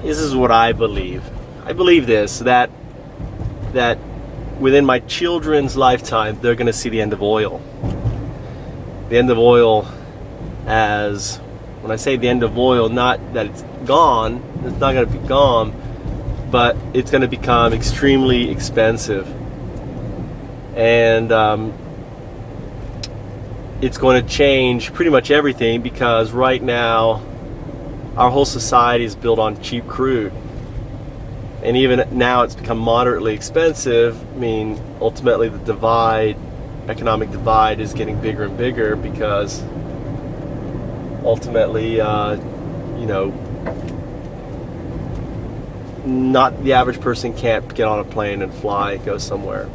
this is what I believe. I believe this, that within my children's lifetime, they're going to see the end of oil. The end of oil as, when I say the end of oil, not that it's gone, it's not going to be gone, but it's going to become extremely expensive. And it's going to change pretty much everything, because right now our whole society is built on cheap crude. And even now it's become moderately expensive. I mean, ultimately the economic divide is getting bigger and bigger, because ultimately, not the average person can't get on a plane and fly and go somewhere.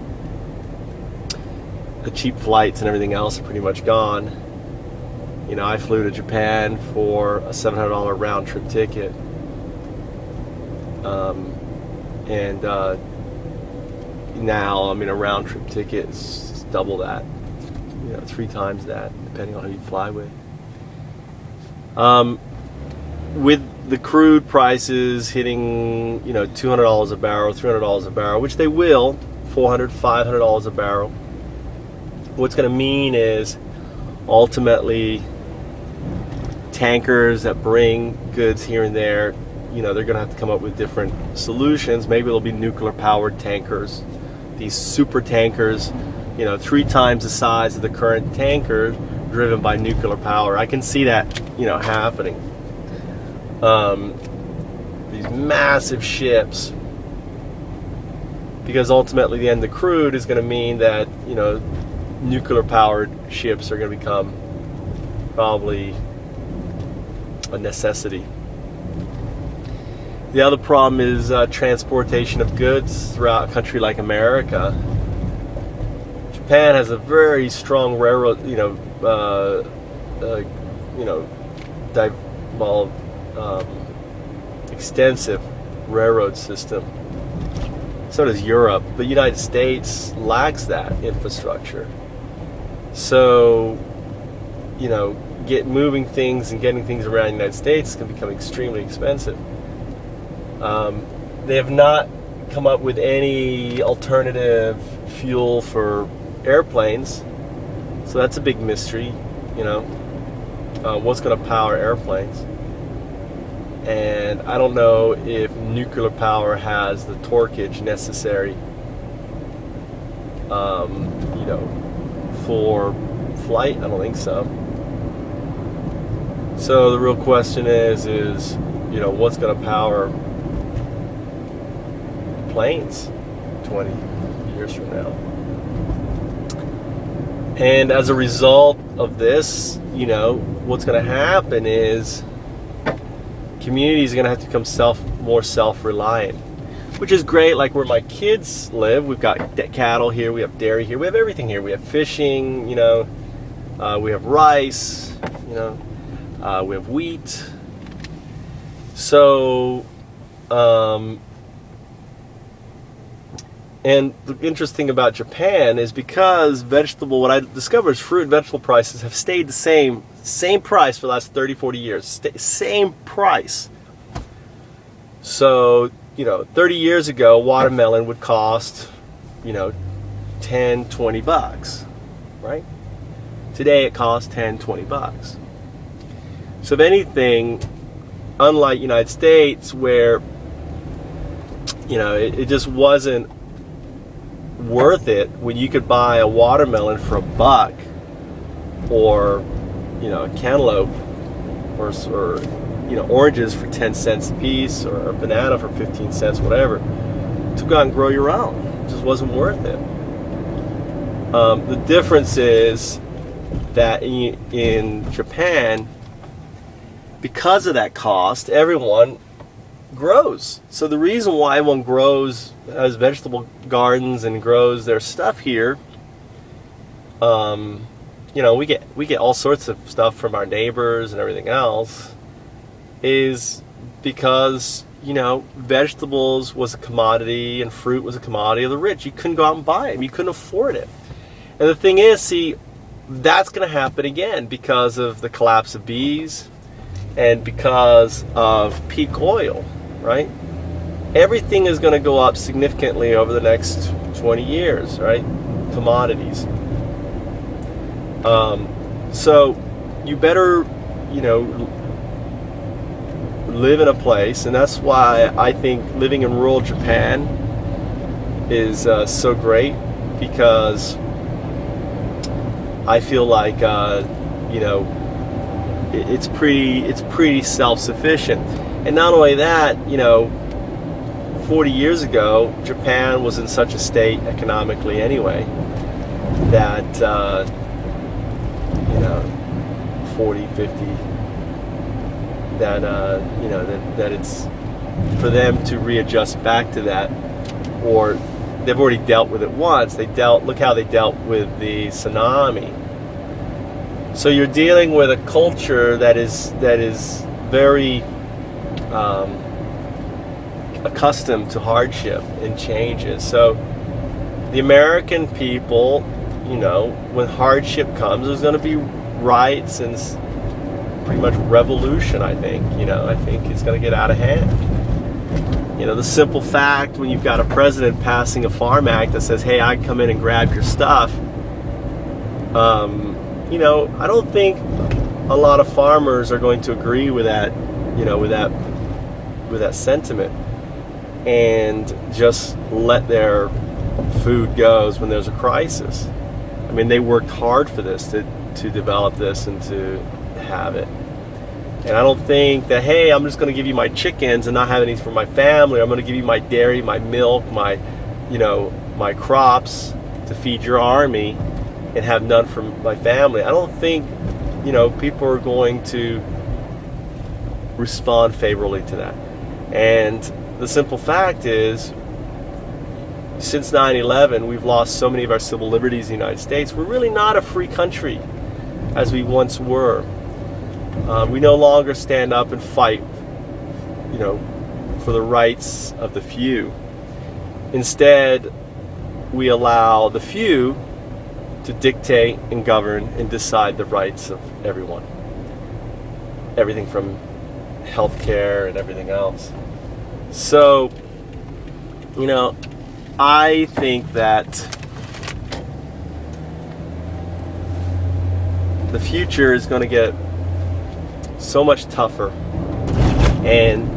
The cheap flights and everything else are pretty much gone. I flew to Japan for a $700 round trip ticket. And now, a round trip ticket is double that, 3 times that, depending on who you fly with. With the crude prices hitting, $200 a barrel, $300 a barrel, which they will, $400, $500 a barrel. What's going to mean is, ultimately, tankers that bring goods here and there, they're going to have to come up with different solutions. Maybe there'll be nuclear-powered tankers, these super tankers, 3 times the size of the current tanker, driven by nuclear power. I can see that, happening. These massive ships, because ultimately the end of crude is going to mean that, nuclear-powered ships are going to become probably a necessity. The other problem is transportation of goods throughout a country like America. Japan has a very strong railroad, extensive railroad system. So does Europe, but the United States lacks that infrastructure. So, moving things and getting things around the United States can become extremely expensive. They have not come up with any alternative fuel for airplanes, so that's a big mystery. What's going to power airplanes? And I don't know if nuclear power has the torquage necessary, for flight. I don't think so. So the real question is what's going to power planes 20 years from now? And as a result of this, what's going to happen is communities are going to have to become more self-reliant, which is great. Like where my kids live, we've got cattle here, we have dairy here, we have everything here. We have fishing, we have rice, we have wheat. So, and the interesting thing about Japan is, because what I discovered is fruit and vegetable prices have stayed the same price for the last 30, 40 years. Same price. So, 30 years ago, watermelon would cost, $10, $20, right? Today it costs $10, $20. So if anything, unlike United States, where, it just wasn't worth it when you could buy a watermelon for $1, or a cantaloupe, or oranges for 10 cents a piece, or a banana for 15 cents, whatever, to go out and grow your own. It just wasn't worth it. The difference is that in Japan, because of that cost, everyone grows. So the reason why everyone has vegetable gardens and grows their stuff here, we get all sorts of stuff from our neighbors and everything else, is because vegetables was a commodity and fruit was a commodity of the rich. You couldn't go out and buy them. You couldn't afford it. And the thing is, that's going to happen again because of the collapse of bees and because of peak oil, right? Everything is going to go up significantly over the next 20 years, right? Commodities. So you better, live in a place, and that's why I think living in rural Japan is so great, because I feel like it's pretty self-sufficient. And not only that, 40 years ago, Japan was in such a state economically anyway that 40, 50, that that it's for them to readjust back to that, or they've already dealt with it once. Look how they dealt with the tsunami. So you're dealing with a culture that is very accustomed to hardship and changes. So the American people, when hardship comes, there's going to be riots and pretty much revolution, I think. I think it's going to get out of hand. The simple fact, when you've got a president passing a farm act that says, hey, I come in and grab your stuff, I don't think a lot of farmers are going to agree with that, with that sentiment, and just let their food go when there's a crisis. I mean, they worked hard for this, to develop this and to have it. And I don't think that, hey, I'm just going to give you my chickens and not have any for my family. I'm going to give you my dairy, my milk, my crops to feed your army and have none for my family. I don't think, people are going to respond favorably to that. And the simple fact is, since 9/11, we've lost so many of our civil liberties in the United States. We're really not a free country as we once were. We no longer stand up and fight, for the rights of the few. Instead, we allow the few to dictate and govern and decide the rights of everyone. Everything from healthcare and everything else. So, I think that the future is going to get so much tougher. And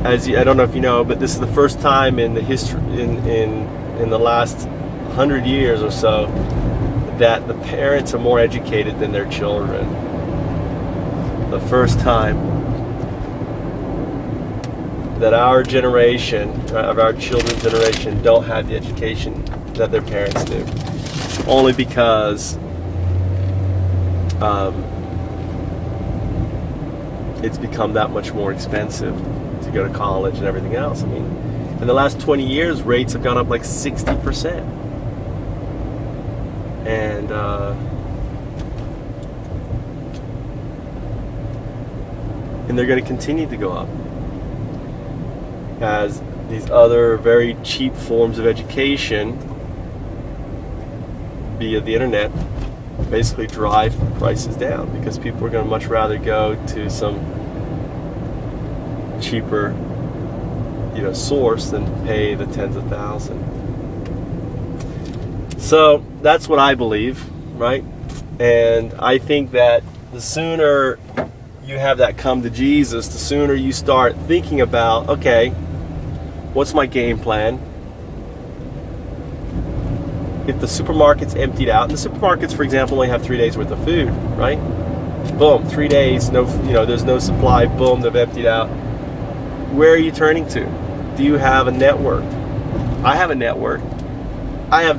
I don't know if you know, but this is the first time in the history, in the last 100 years or so, that the parents are more educated than their children. The first time that our generation, of our children's generation, don't have the education that their parents do. Only because it's become that much more expensive to go to college and everything else. I mean, in the last 20 years, rates have gone up like 60%. And they're going to continue to go up as these other very cheap forms of education via the internet basically drive prices down, because people are going to much rather go to some cheaper source than pay the tens of thousands. So that's what I believe, right? And I think that the sooner you have that come to Jesus, the sooner you start thinking about, okay, what's my game plan? If the supermarket's emptied out, the supermarkets, for example, only have 3 days worth of food, right? Boom, 3 days, no, there's no supply. Boom, they've emptied out. Where are you turning to? Do you have a network? I have a network. I have,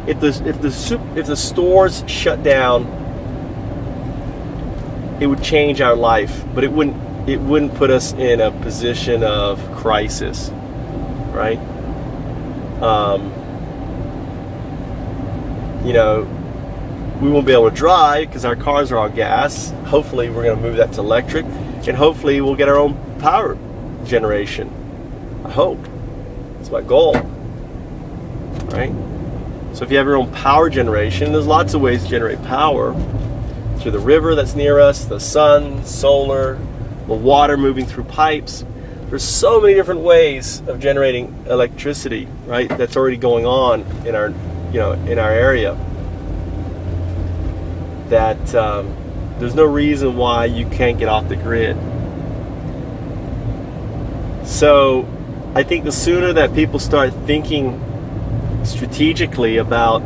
if the stores shut down, it would change our life, but it wouldn't put us in a position of crisis, right? We won't be able to drive because our cars are on gas. Hopefully we're going to move that to electric, and hopefully we'll get our own power generation. I hope. It's my goal, right? So if you have your own power generation, there's lots of ways to generate power. Through the river that's near us, the sun, solar, the water moving through pipes. There's so many different ways of generating electricity, right? That's already going on in our, in our area. That there's no reason why you can't get off the grid. So I think the sooner that people start thinking strategically about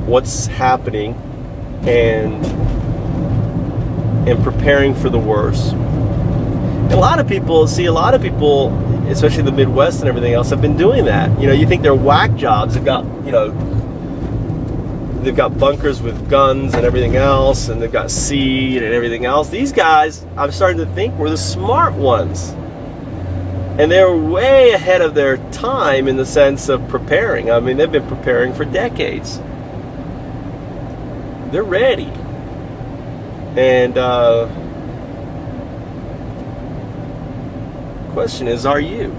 what's happening and preparing for the worst. And a lot of people, especially the Midwest and everything else, have been doing that. You think they're whack jobs. They've got bunkers with guns and everything else, and they've got seed and everything else. These guys, I'm starting to think, were the smart ones. And they're way ahead of their time in the sense of preparing. I mean, they've been preparing for decades. They're ready. And question is, are you?